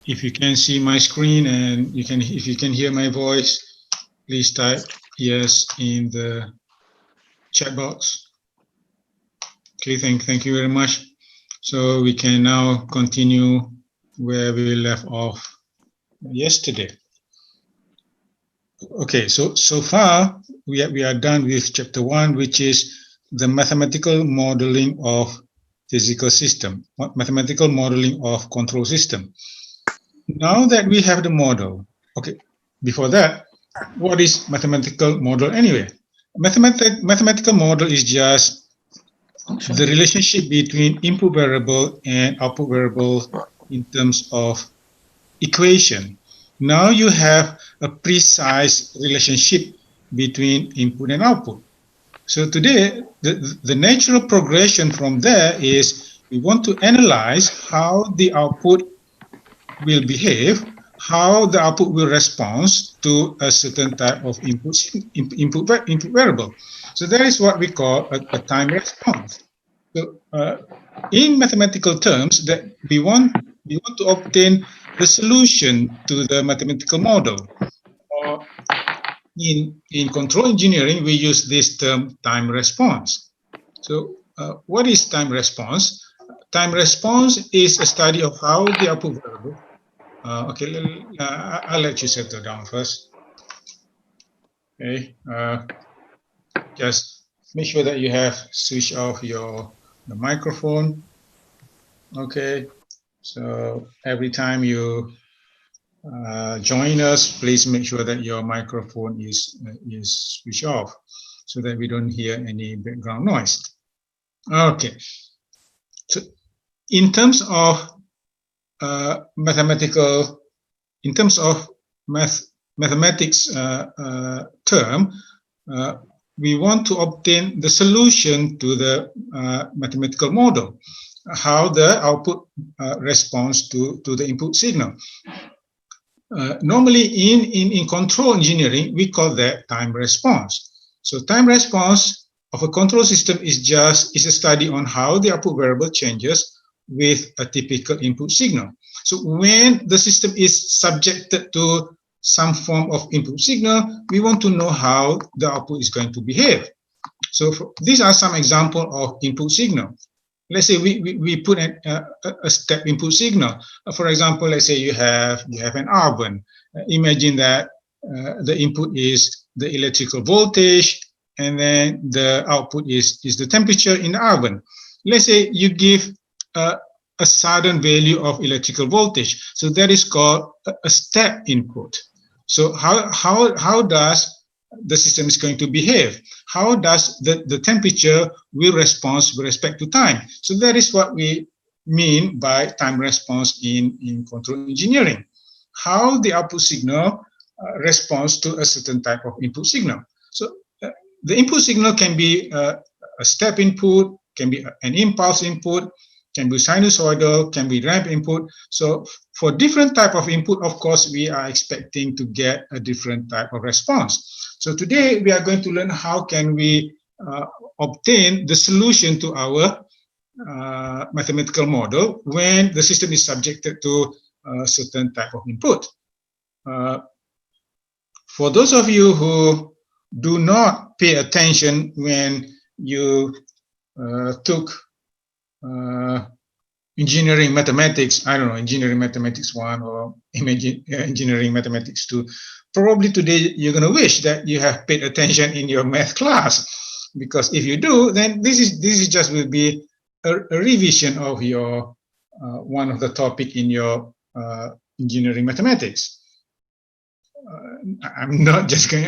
If you can see my screen and if you can hear my voice, please type yes in the chat box. Okay, thank you very much. So we can now continue where we left off yesterday. Okay, so far we are done with chapter 1, which is the mathematical modeling of physical system, mathematical modeling of control system. Now that we have the model, okay, before that, what is mathematical model anyway? Mathematical model is just the relationship between input variable and output variable in terms of equation. Now you have a precise relationship between input and output. So today, the natural progression from there is we want to analyze how the output will behave, how the output will respond to a certain type of input variable. So that is what we call a time response. So in mathematical terms, that we want to obtain the solution to the mathematical model. Or in control engineering, we use this term time response. So what is time response? Time response is a study of how the output variable. Okay, I'll let you settle down first. Okay, just make sure that you have switched off the microphone. Okay, so every time you join us, please make sure that your microphone is switched off so that we don't hear any background noise. Okay, so in terms of mathematics term, we want to obtain the solution to the mathematical model, how the output responds to the input signal. Normally in control engineering, we call that time response. So time response of a control system is a study on how the output variable changes with a typical input signal. So when the system is subjected to some form of input signal, we want to know how the output is going to behave. So these are some examples of input signal. Let's say we put a step input signal. For example, let's say you have an oven. Imagine that the input is the electrical voltage, and then the output is the temperature in the oven. Let's say you give a sudden value of electrical voltage. So that is called a step input. So how does the system is going to behave? How does the temperature will respond with respect to time? So that is what we mean by time response in control engineering. How the output signal responds to a certain type of input signal. So the input signal can be a step input, can be an impulse input, can be sinusoidal, can be ramp input. So for different type of input, of course, we are expecting to get a different type of response. So today we are going to learn how can we obtain the solution to our mathematical model when the system is subjected to a certain type of input. For those of you who do not pay attention when you took engineering mathematics, I don't know, engineering mathematics 1 or engineering mathematics 2, probably today you're going to wish that you have paid attention in your math class, because if you do, then this is just will be a revision of your one of the topic in your engineering mathematics. I'm not just going.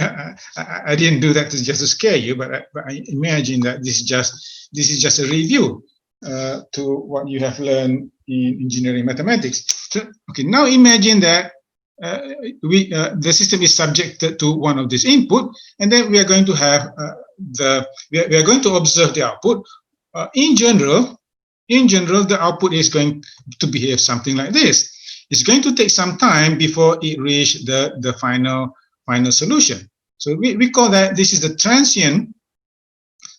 I didn't do that just to scare you, but I imagine that this is just a review to what you have learned in engineering mathematics. So, okay, now imagine that the system is subjected to one of these input, and then we are going to have we are going to observe the output. In general, the output is going to behave something like this. It's going to take some time before it reaches the final solution. So we call that, this is the transient.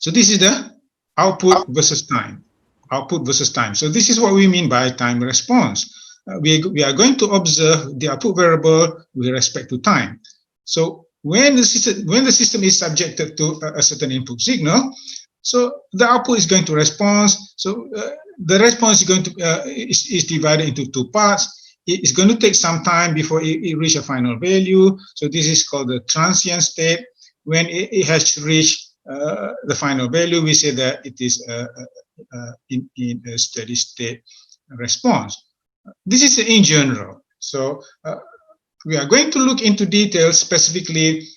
So this is the output versus time. Output versus time. So this is what we mean by time response. we are going to observe the output variable with respect to time. So when the system is subjected to a certain input signal, so the output is going to respond. So the response is going to is divided into two parts. It's going to take some time before it reaches a final value. So this is called the transient state. When it has reached the final value, we say that it is in a steady state response. This is in general. So we are going to look into details, specifically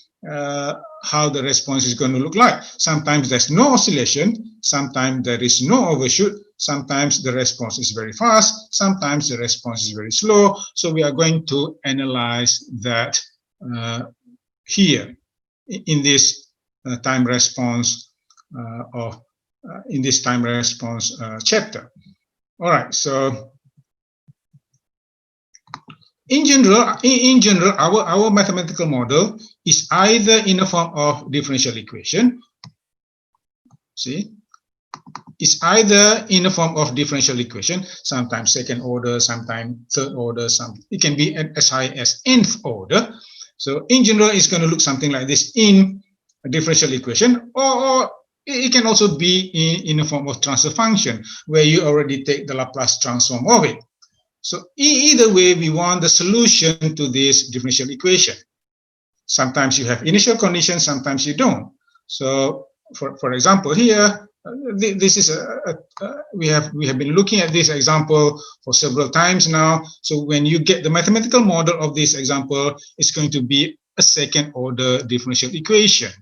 how the response is going to look like. Sometimes there's no oscillation, sometimes there is no overshoot, sometimes the response is very fast, sometimes the response is very slow. So we are going to analyze that here in this time response chapter. All right, so in general, our mathematical model is either in the form of differential equation. See, it's either in the form of differential equation, sometimes second order, sometimes third order, it can be as high as nth order. So in general, it's going to look something like this in a differential equation, or it can also be in the form of transfer function, where you already take the Laplace transform of it. So either way, we want the solution to this differential equation. Sometimes you have initial conditions, sometimes you don't. So for example, here, this is we have been looking at this example for several times now. So when you get the mathematical model of this example, it's going to be a second order differential equation.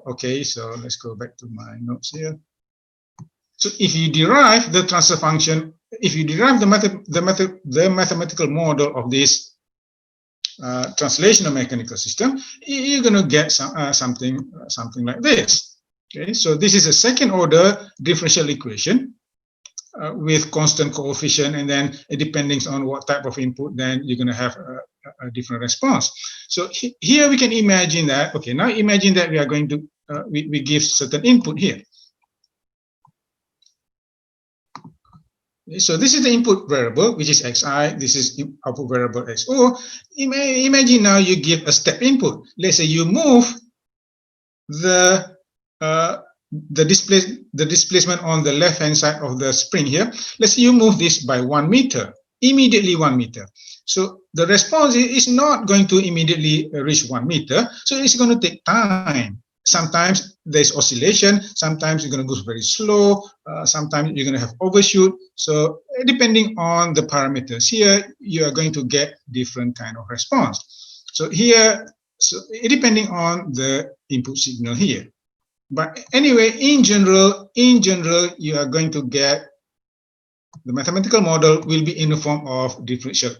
Okay, so let's go back to my notes here. So if you derive the transfer function, if you derive the mathematical model of this translational mechanical system, you're going to get something like this. Okay, so this is a second order differential equation with constant coefficient, and then depending on what type of input, then you're going to have a different response. So here we can imagine that. Okay, now imagine that we are going to we give certain input here. So this is the input variable, which is xi. This is output variable xo. Imagine now you give a step input. Let's say you move the displacement on the left hand side of the spring here. Let's say you move this by 1 meter, immediately 1 meter. So the response is not going to immediately reach 1 meter. So it's going to take time. Sometimes there's oscillation, sometimes you're going to go very slow, sometimes you're going to have overshoot. So depending on the parameters here, you are going to get different kind of response. So here, depending on the input signal here. But anyway, in general, you are going to get the mathematical model will be in the form of differential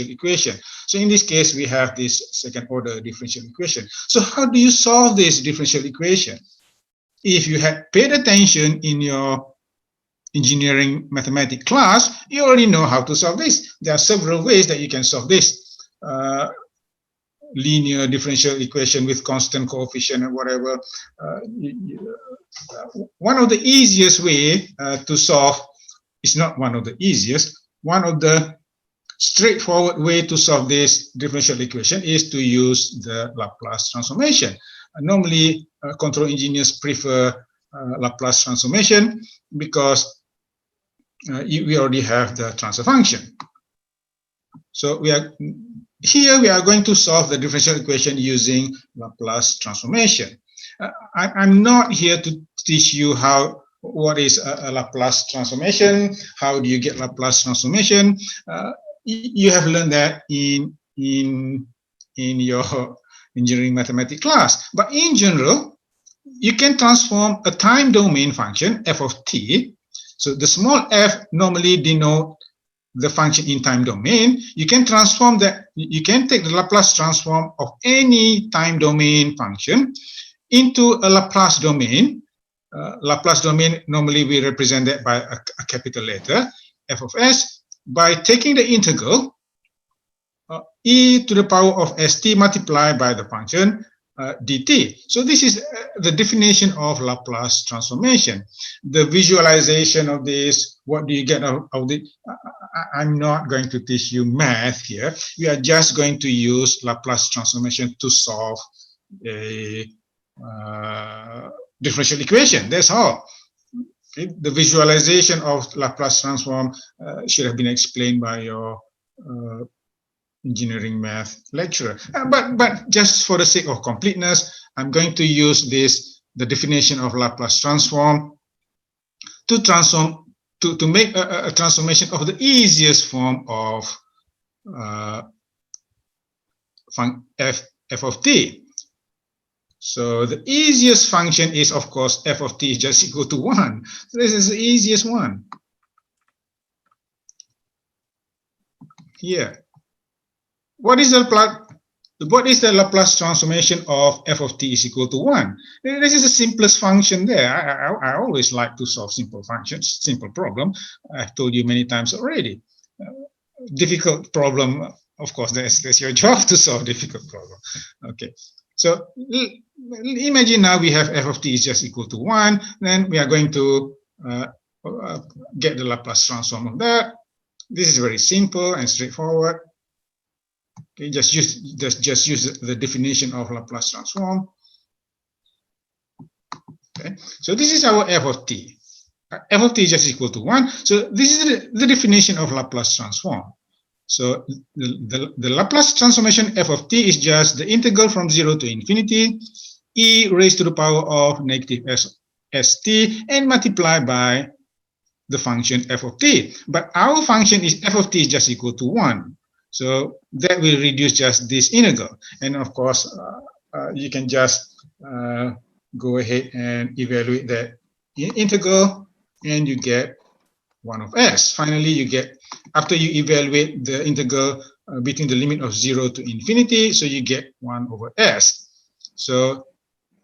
equation. So in this case, we have this second order differential equation. So how do you solve this differential equation? If you had paid attention in your engineering mathematics class, you already know how to solve this. There are several ways that you can solve this. Linear differential equation with constant coefficient and whatever. One of the easiest way to solve, it's not one of the easiest, one of the straightforward way to solve this differential equation is to use the Laplace transformation. Normally, control engineers prefer Laplace transformation because we already have the transfer function. So we are going to solve the differential equation using Laplace transformation. I'm not here to teach you what is a Laplace transformation, how do you get Laplace transformation. You have learned that in your engineering mathematics class. But in general, you can transform a time domain function, f of t. So the small f normally denote the function in time domain. You can transform that, you can take the Laplace transform of any time domain function into a Laplace domain. Laplace domain, normally we represent that by a capital letter, f of s, by taking the integral e to the power of st multiplied by the function dt. So this is the definition of Laplace transformation. The visualization of this, what do you get out of it? I'm not going to teach you math here. We are just going to use Laplace transformation to solve a differential equation. That's all. Okay? The visualization of Laplace transform should have been explained by your engineering math lecturer. But just for the sake of completeness, I'm going to use the definition of Laplace transform to make a transformation of the easiest form of f of t. So the easiest function is, of course, f of t is just equal to 1. So this is the easiest one. Here. What is the Laplace transformation of f of t is equal to 1? This is the simplest function there. I always like to solve simple functions, simple problem. I've told you many times already. Difficult problem, of course, that's your job to solve difficult problem. Okay, so imagine now we have f of t is just equal to 1. Then we are going to get the Laplace transform of that. This is very simple and straightforward. Okay, just use the definition of Laplace transform. Okay, so this is our f of t. F of t is just equal to 1. So this is the definition of Laplace transform. So the Laplace transformation f of t is just the integral from 0 to infinity e raised to the power of negative st and multiplied by the function f of t. But our function is f of t is just equal to 1. So that will reduce just this integral. And of course, you can just go ahead and evaluate that integral, and you get 1 of s. Finally, you get, after you evaluate the integral between the limit of 0 to infinity, so you get 1 over s. So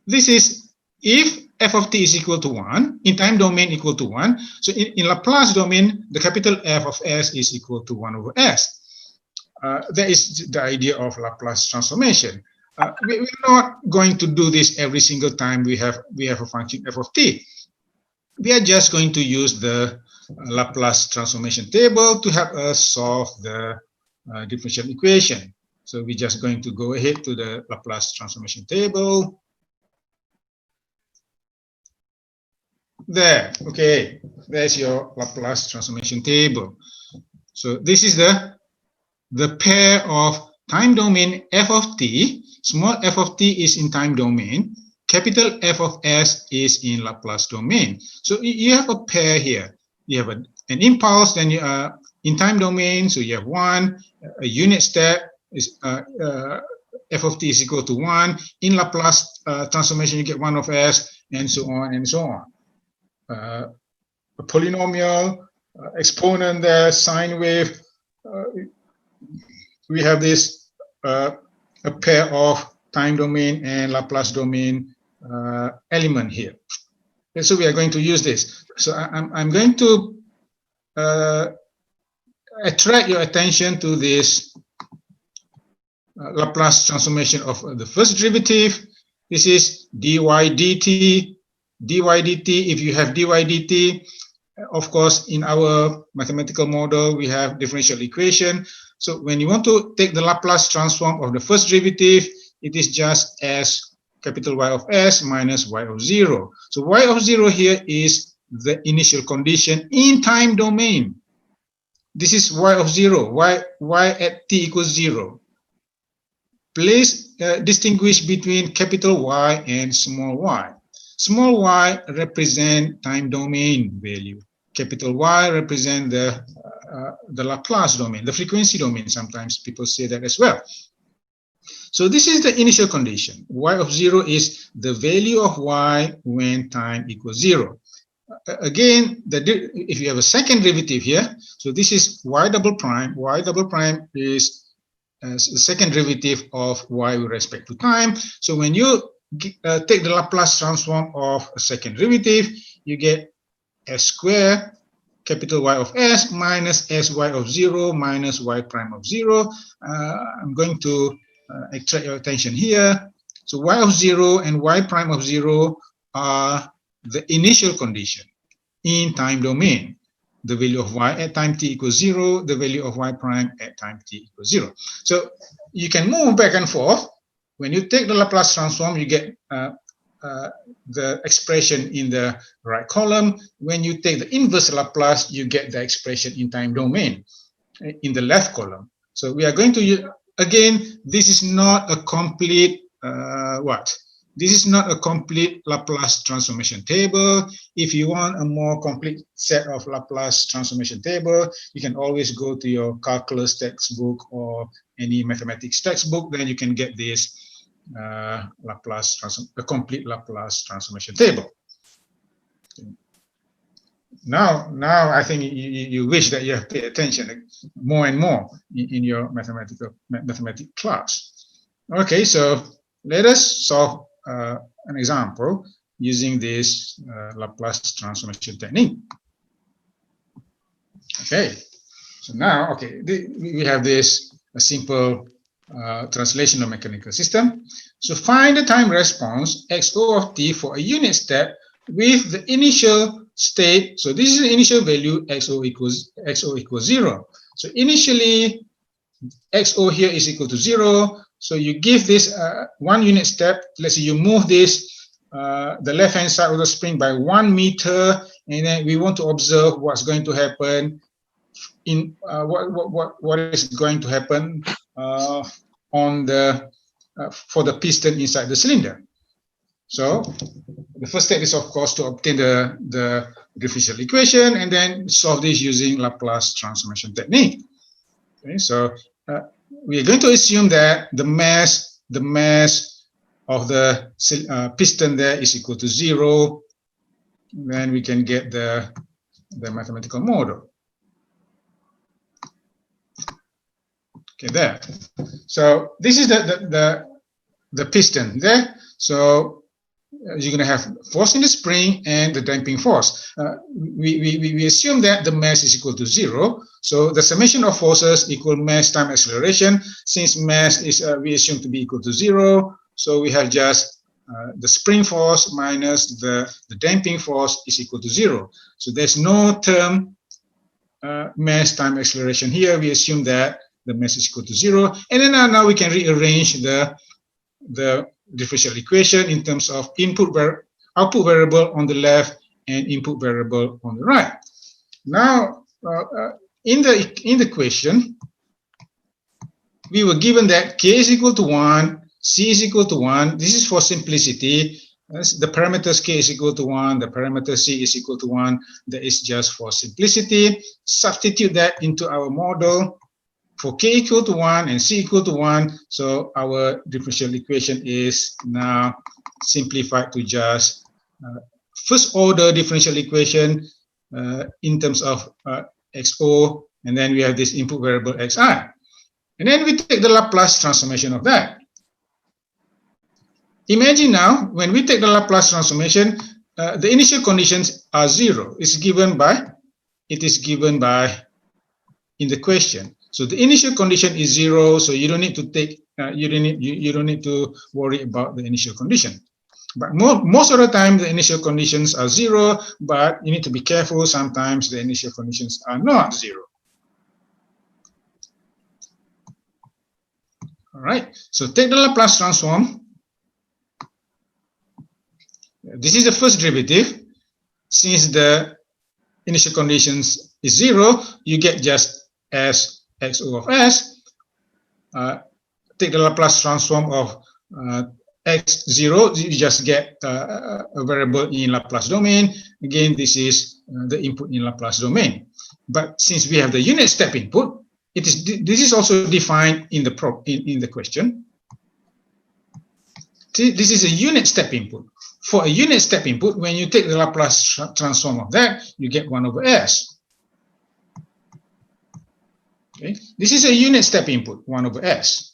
this is if f of t is equal to 1, in time domain equal to 1. So in Laplace domain, the capital F of s is equal to 1 over s. That is the idea of Laplace transformation. We're not going to do this every single time we have a function f of t. We are just going to use the Laplace transformation table to help us solve the differential equation. So we're just going to go ahead to the Laplace transformation table. There, okay, there's your Laplace transformation table. So this is the pair of time domain f of t. Small f of t is in time domain. Capital F of s is in Laplace domain. So you have a pair here. You have an impulse, then you are in time domain, so you have 1. A unit step is f of t is equal to 1. In Laplace transformation, you get 1 of s, and so on and so on. A polynomial, exponent there, sine wave. We have this a pair of time domain and Laplace domain element here. And so we are going to use this. So I'm going to attract your attention to this Laplace transformation of the first derivative. This is dy dt. dy dt, if you have dy dt, of course, in our mathematical model, we have differential equation. So when you want to take the Laplace transform of the first derivative, it is just as capital Y of s minus y of 0. So y of 0 here is the initial condition in time domain. This is y of 0, y at t equals 0. Please distinguish between capital Y and small y. Small y represent time domain value. Capital Y represent the Laplace domain, the frequency domain. Sometimes people say that as well. So this is the initial condition. Y of 0 is the value of y when time equals 0. Again, if you have a second derivative here, so this is y double prime. Y double prime is the second derivative of y with respect to time. So when you take the Laplace transform of a second derivative, you get s squared capital Y of s minus sy of 0 minus y prime of 0. I'm going to attract your attention here. So y of 0 and y prime of 0 are the initial condition in time domain. The value of y at time t equals 0, the value of y prime at time t equals 0. So you can move back and forth. When you take the Laplace transform, you get the expression in the right column. When you take the inverse Laplace, you get the expression in time domain in the left column. So we are going to use, again, this is not a complete This is not a complete Laplace transformation table. If you want a more complete set of Laplace transformation table, you can always go to your calculus textbook or any mathematics textbook. Then you can get this a complete Laplace transformation table. Now I think you wish that you have paid attention more and more in your mathematics class. Okay, so let us solve an example using this Laplace transformation technique. Okay, so now, okay, we have this a simple translational mechanical system. So find the time response xo of t for a unit step with the initial state. So this is the initial value xo equals 0. So initially xo here is equal to 0. So you give this 1 unit step. Let's say you move this the left hand side of the spring by 1 meter, and then we want to observe what's going to happen in what is going to happen on the for the piston inside the cylinder. So the first step is, of course, to obtain the differential equation and then solve this using Laplace transformation technique. Okay, so we are going to assume that the mass of the piston there is equal to 0. Then we can get the mathematical model. Okay, there. So this is the piston there. So you're going to have force in the spring and the damping force. We assume that the mass is equal to 0. So the summation of forces equal mass times acceleration. Since mass is we assume to be equal to 0, so we have just the spring force minus the damping force is equal to 0. So there's no term mass times acceleration here. We assume that the mass is equal to 0. And then now we can rearrange the differential equation in terms of output variable on the left and input variable on the right. Now, in the question, we were given that k is equal to 1, c is equal to 1. This is for simplicity. The parameters k is equal to 1, the parameter c is equal to 1. That is just for simplicity. Substitute that into our model for k equal to 1 and c equal to 1. So our differential equation is now simplified to just first order differential equation in terms of xo, and then we have this input variable xi. And then we take the Laplace transformation of that. Imagine now, when we take the Laplace transformation, the initial conditions are 0. It is given by in the question. So the initial condition is 0. So you don't need to take you don't need to worry about the initial condition. But most of the time, the initial conditions are 0. But you need to be careful. Sometimes the initial conditions are not 0. All right. So take the Laplace transform. This is the first derivative. Since the initial conditions is 0, you get just s xo of s. Take the Laplace transform of x0, you just get a variable in Laplace domain. Again, this is the input in Laplace domain. But since we have the unit step input, this is also defined in the question. This is a unit step input. For a unit step input, when you take the Laplace transform of that, you get 1 over s. Okay, this is a unit step input, 1 over s.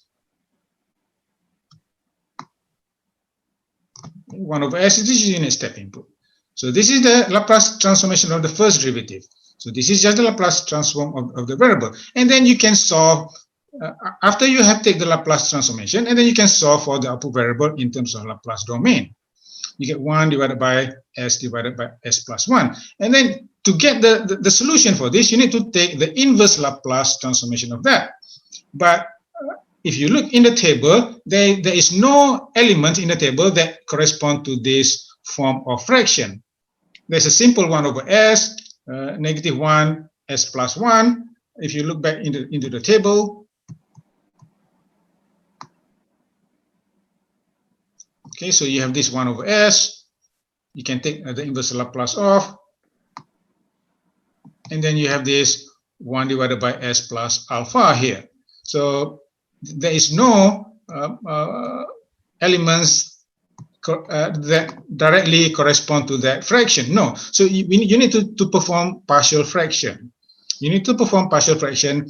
1 over s is a unit step input. So this is the Laplace transformation of the first derivative. So this is just the Laplace transform of the variable. And then you can solve after you have taken the Laplace transformation, and then you can solve for the output variable in terms of Laplace domain. You get 1 divided by s divided by s plus 1. And then to get the solution for this, you need to take the inverse Laplace transformation of that. But if you look in the table, there is no element in the table that correspond to this form of fraction. There's a simple 1 over s, negative 1, s plus 1. If you look back into the table, okay, so you have this 1 over s. You can take the inverse Laplace off. And then you have this 1 divided by s plus alpha here. So there is no elements that directly correspond to that fraction. No. So you need to perform partial fraction. You need to perform partial fraction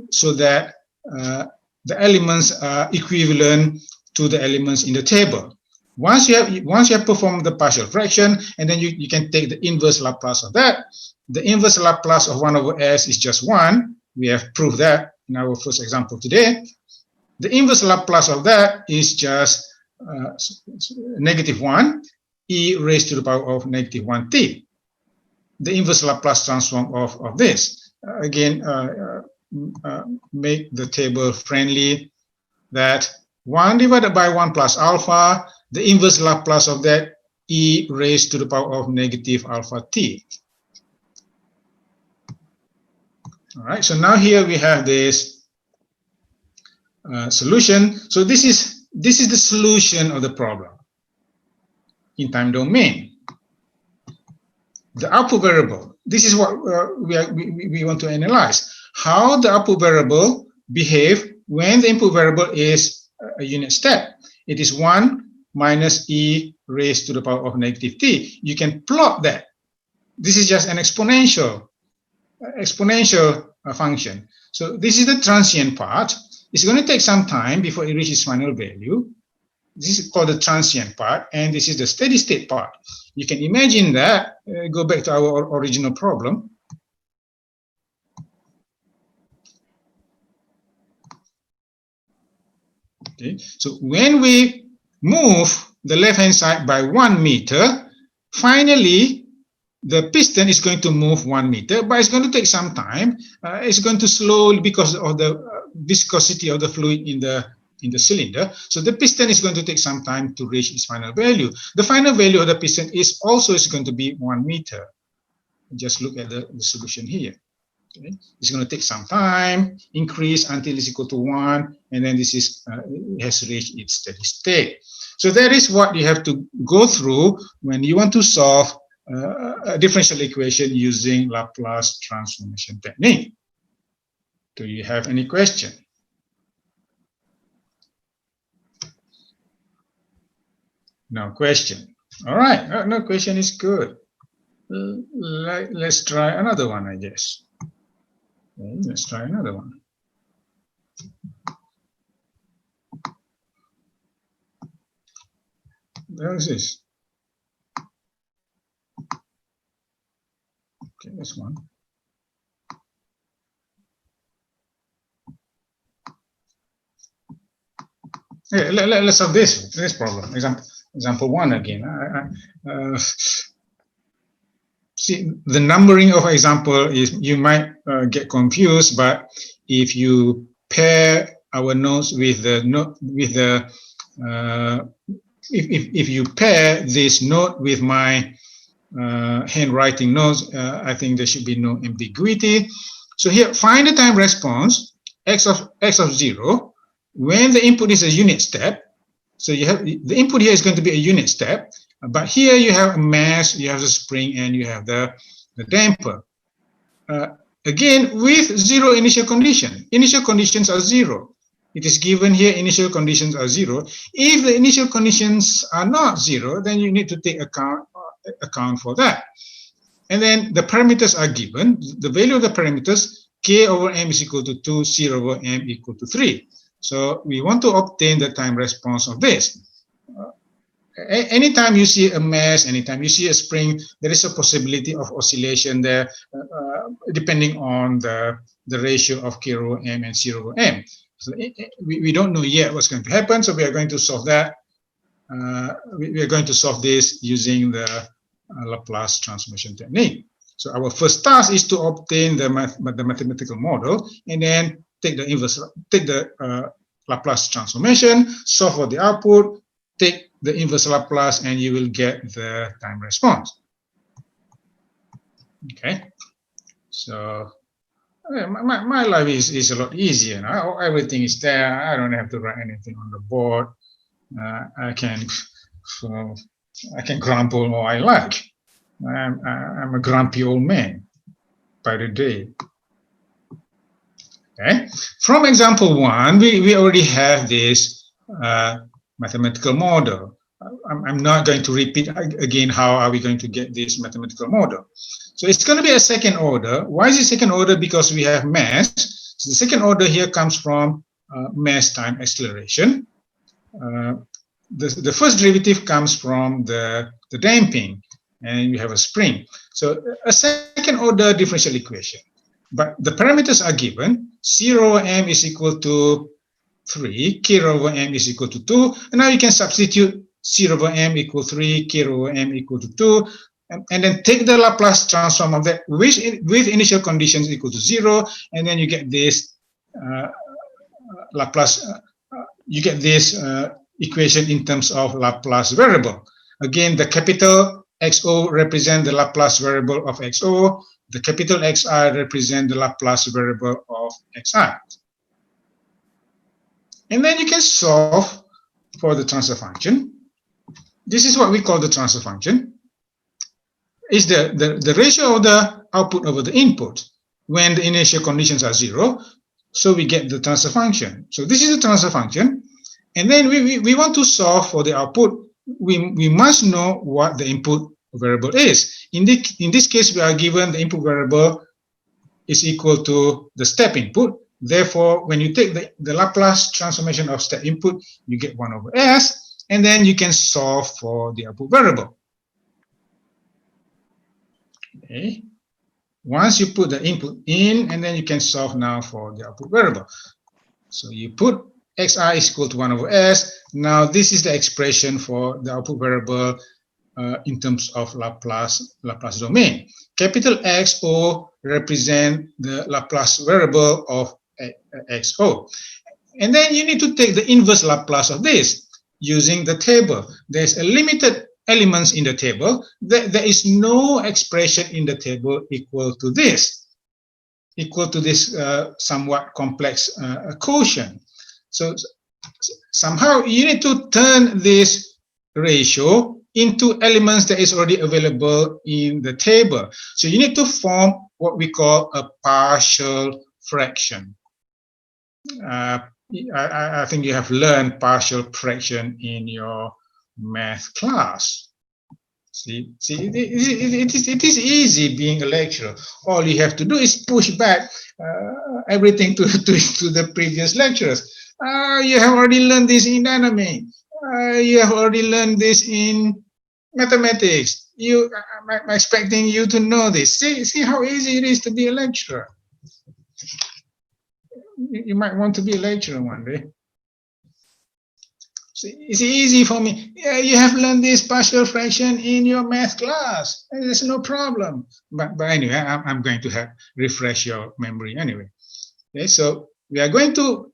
so that the elements are equivalent to the elements in the table. Once you have performed the partial fraction, and then you can take the inverse Laplace of that. The inverse Laplace of 1 over s is just 1. We have proved that in our first example today. The inverse Laplace of that is just negative 1 e raised to the power of negative 1t. The inverse Laplace transform of this. Again, make the table friendly, that 1 divided by 1 plus alpha, the inverse Laplace of that e raised to the power of negative alpha t. All right, so now here we have this solution. So this is the solution of the problem in time domain. The output variable. This is what we want to analyze. How the output variable behave when the input variable is a unit step. It is 1 minus e raised to the power of negative t. You can plot that. This is just an exponential function. So this is the transient part. It's going to take some time before it reaches final value. This is called the transient part, and this is the steady state part. You can imagine that. Go back to our original problem. Okay, so when we move the left-hand side by 1 meter, finally the piston is going to move 1 meter, but it's going to take some time. It's going to slowly because of the viscosity of the fluid in the cylinder. So the piston is going to take some time to reach its final value. The final value of the piston is going to be 1 meter. Just look at the solution here. Okay. It's going to take some time, increase until it's equal to 1, and then this is it has reached its steady state. So that is what you have to go through when you want to solve a differential equation using Laplace transformation technique. Do you have any question? No question. All right, no question is good. Let's try another one, I guess. Okay, let's try another one. Where is this? Okay, this one. Yeah, let's solve this problem. Example 1 again. See, the numbering of example is, you might get confused, but if you pair our notes with the note if you pair this note with my handwriting notes, I think there should be no ambiguity. So here, find the time response x of 0 when the input is a unit step. So you have the input here is going to be a unit step, but here you have a mass, you have the spring, and you have the damper. Again, with 0 initial condition. Initial conditions are 0. It is given here initial conditions are 0. If the initial conditions are not 0, then you need to take account for that. And then the parameters are given. The value of the parameters, k over m is equal to 2, c over m equal to 3. So we want to obtain the time response of this. anytime you see a mass, anytime you see a spring, there is a possibility of oscillation there, depending on the ratio of k rho m and c rho m. So we don't know yet what's going to happen, so we are going to solve that. We are going to solve this using the Laplace transformation technique. So our first task is to obtain the mathematical model, and then take the inverse, take the Laplace transformation, solve for the output, take the inverse Laplace, and you will get the time response. Okay, so my life is a lot easier now. Everything is there. I don't have to write anything on the board. I can grumble all I like. I'm a grumpy old man by the day. Okay. From example 1, we already have this mathematical model. I'm not going to repeat again how are we going to get this mathematical model. So it's going to be a second order. Why is it second order? Because we have mass. So the second order here comes from mass time acceleration. The first derivative comes from the damping, and you have a spring. So a second order differential equation. But the parameters are given. C rho m is equal to 3, k rho m is equal to 2, and now you can substitute C rho m equal 3, k rho m equal to 2, and then take the Laplace transform of that with initial conditions equal to 0, and then you get this Laplace. You get this equation in terms of Laplace variable. Again, the capital XO represent the Laplace variable of XO. The capital XI represent the Laplace variable of XI. And then you can solve for the transfer function. This is what we call the transfer function. Is the ratio of the output over the input when the initial conditions are 0. So we get the transfer function. So this is the transfer function. And then we want to solve for the output. We must know what the input variable is. In this case, we are given the input variable is equal to the step input. Therefore, when you take the Laplace transformation of step input, you get 1 over s, and then you can solve for the output variable. Okay. Once you put the input in, and then you can solve now for the output variable. So you put xi is equal to 1 over s. Now this is the expression for the output variable in terms of Laplace domain. Capital XO represent the Laplace variable of XO. And then you need to take the inverse Laplace of this using the table. There's a limited elements in the table. There is no expression in the table equal to this somewhat complex quotient. So somehow you need to turn this ratio into elements that is already available in the table. So you need to form what we call a partial fraction. I think you have learned partial fraction in your math class. See, it is easy being a lecturer. All you have to do is push back everything to the previous lecturers. You have already learned this in dynamics. You have already learned this in mathematics. I'm expecting you to know this. See how easy it is to be a lecturer. You might want to be a lecturer one day. See, it's easy for me. Yeah, you have learned this partial fraction in your math class. There's no problem. But anyway, I'm going to refresh your memory anyway. Okay, so we are going to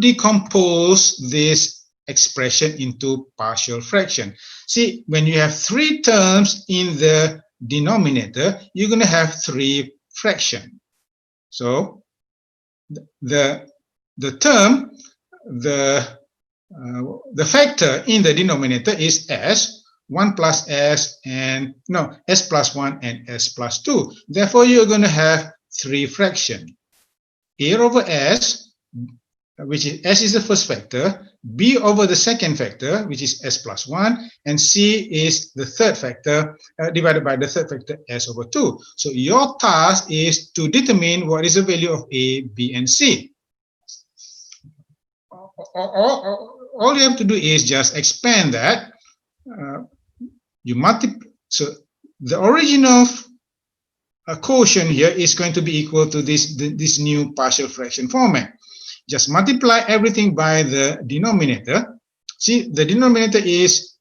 decompose this expression into partial fraction. See, when you have 3 terms in the denominator, you're going to have 3 fractions. So the factor in the denominator is s, 1 plus s, and no, s plus 1 and s plus 2. Therefore, you're going to have 3 fractions. A over s, which is s is the first factor, b over the second factor, which is s plus 1, and c is the third factor divided by the third factor, s over 2. So your task is to determine what is the value of a, b, and c. all you have to do is just expand that. You multiply. So the original quotient here is going to be equal to this new partial fraction format. Just multiply everything by the denominator. See, the denominator is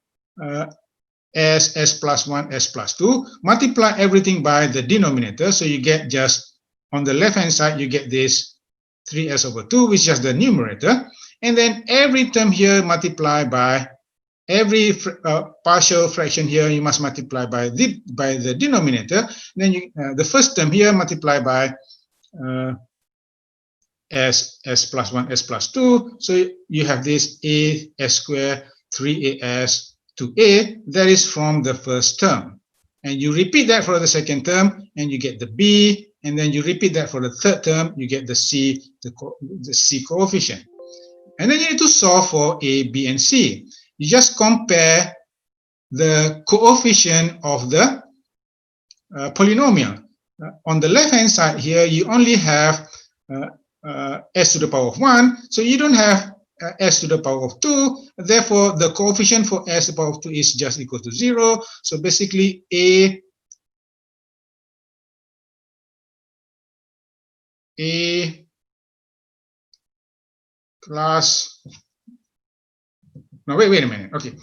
s plus 1, s plus 2. Multiply everything by the denominator, so you get just on the left hand side you get this 3s over 2, which is just the numerator, and then every term here multiply by every partial fraction here you must multiply by the denominator. Then you the first term here multiply by s plus 1, s plus 2. So you have this a s squared 3as 2a, that is from the first term. And you repeat that for the second term, and you get the b, and then you repeat that for the third term, you get the c, the c coefficient. And then you need to solve for a, b, and c. You just compare the coefficient of the polynomial. On the left hand side here, you only have s to the power of 1, so you don't have s to the power of 2. Therefore, the coefficient for s to the power of 2 is just equal to 0. So basically, a plus, no, wait a minute. Okay,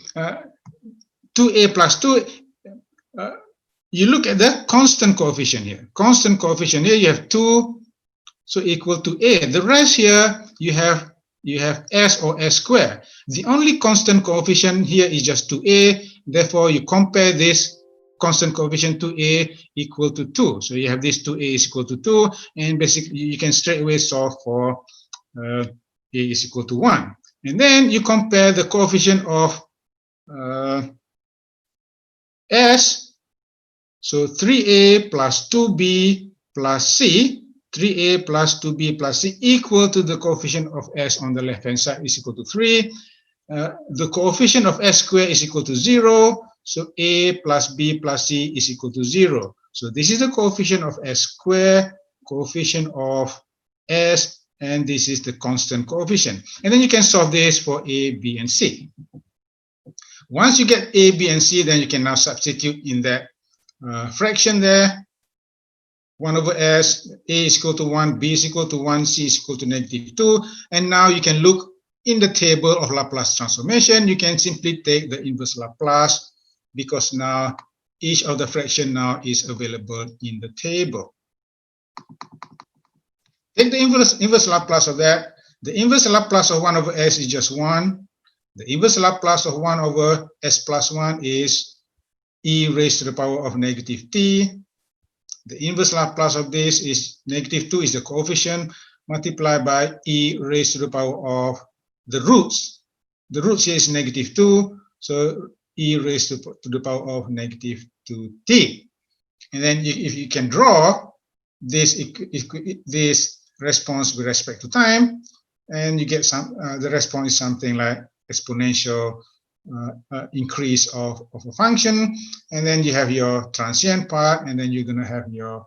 2a plus 2. You look at the constant coefficient here. Constant coefficient here, you have 2, so equal to a. The rest here, you have s or s squared. The only constant coefficient here is just 2a. Therefore, you compare this constant coefficient to a equal to 2. So you have this 2a is equal to 2, and basically you can straight away solve for a is equal to 1. And then you compare the coefficient of s. So 3a plus 2b plus c. 3a plus 2b plus c equal to the coefficient of s on the left hand side is equal to 3. The coefficient of s squared is equal to 0. So a plus b plus c is equal to 0. So this is the coefficient of s squared, coefficient of s, and this is the constant coefficient. And then you can solve this for a, b, and c. Once you get a, b, and c, then you can now substitute in that fraction there. 1 over s, a is equal to 1, b is equal to 1, c is equal to -2. And now you can look in the table of Laplace transformation. You can simply take the inverse Laplace, because now each of the fraction now is available in the table. Take the inverse Laplace of that. The inverse Laplace of 1 over s is just 1. The inverse Laplace of 1 over s plus 1 is e raised to the power of -t. The inverse Laplace of this is -2 is the coefficient multiplied by e raised to the power of the roots. The roots here is -2, so e raised to the power of -2t. And then if you can draw this response with respect to time, and you get the response is something like exponential increase of a function, and then you have your transient part, and then you're going to have your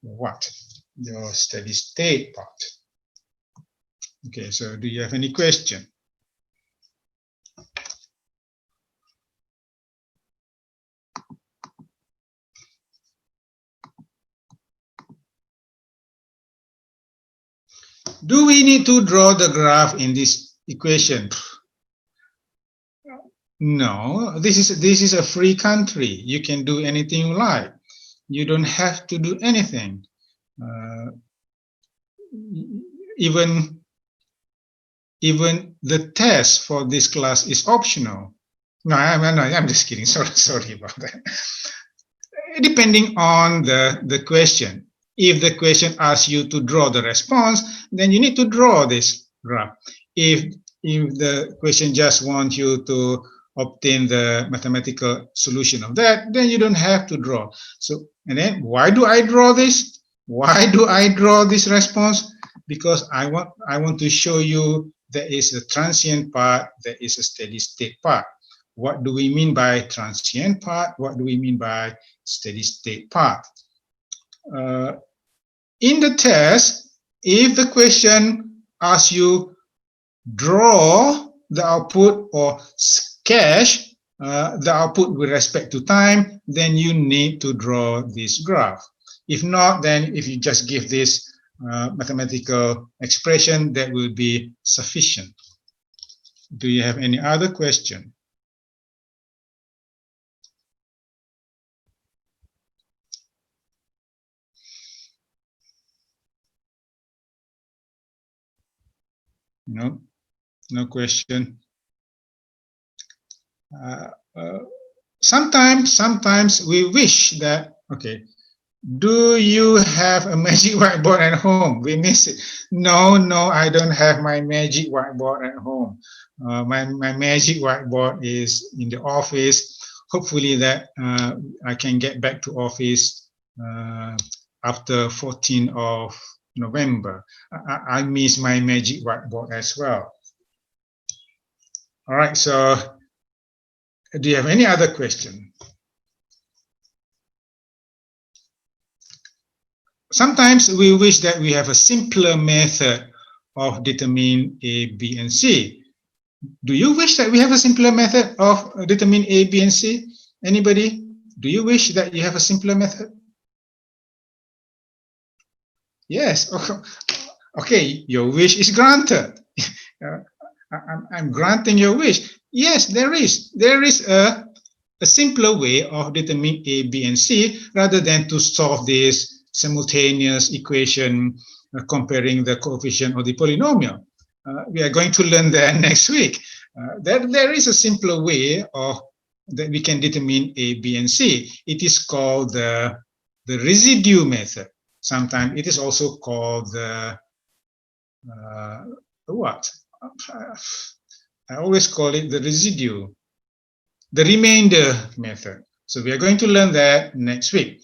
your steady state part. Okay, so do you have any question? Do we need to draw the graph in this equation? No, this is a free country. You can do anything you like. You don't have to do anything. Even the test for this class is optional. No, I'm just kidding. Sorry about that. Depending on the question. If the question asks you to draw the response, then you need to draw this graph. If the question just wants you to obtain the mathematical solution of that, then you don't have to draw. So, and then why do I draw this? Why do I draw this response? Because I want to show you there is a transient part, there is a steady state part. What do we mean by transient part? What do we mean by steady state part? In the test, if the question asks you draw the output or sketch the output with respect to time, then you need to draw this graph. If not, then if you just give this mathematical expression, that will be sufficient. Do you have any other question? No, no question. Sometimes we wish that, okay, do you have a magic whiteboard at home? We miss it. No, I don't have my magic whiteboard at home. My magic whiteboard is in the office. Hopefully that I can get back to office after 14th of November. I miss my magic whiteboard as well. All right, so do you have any other question? Sometimes we wish that we have a simpler method of determining A, B, and C. Do you wish that we have a simpler method of determining A, B, and C? Anybody? Do you wish that you have a simpler method? Yes. Okay, your wish is granted. I'm granting your wish. Yes, there is. There is a simpler way of determining A, B, and C rather than to solve this simultaneous equation comparing the coefficient of the polynomial. We are going to learn that next week. There is a simpler way of that we can determine A, B, and C. It is called the residue method. Sometimes it is also called the what? I always call it the residue, the remainder method. So we are going to learn that next week.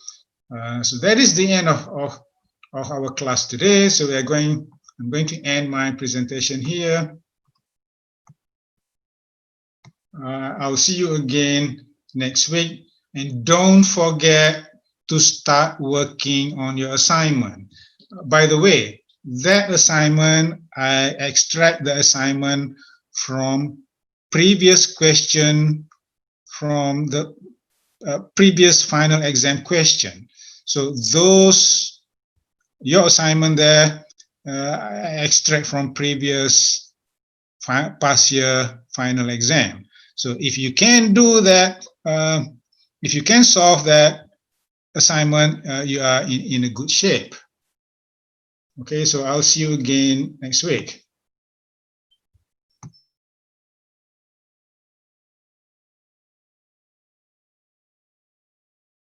So that is the end of our class today. So I'm going to end my presentation here. I'll see you again next week. And don't forget to start working on your assignment. By the way, that assignment, I extract the assignment from previous question from the previous final exam question. So your assignment there, I extract from previous past year final exam. So if you can do that, if you can solve that assignment, you are in a good shape. Okay, so I'll see you again next week.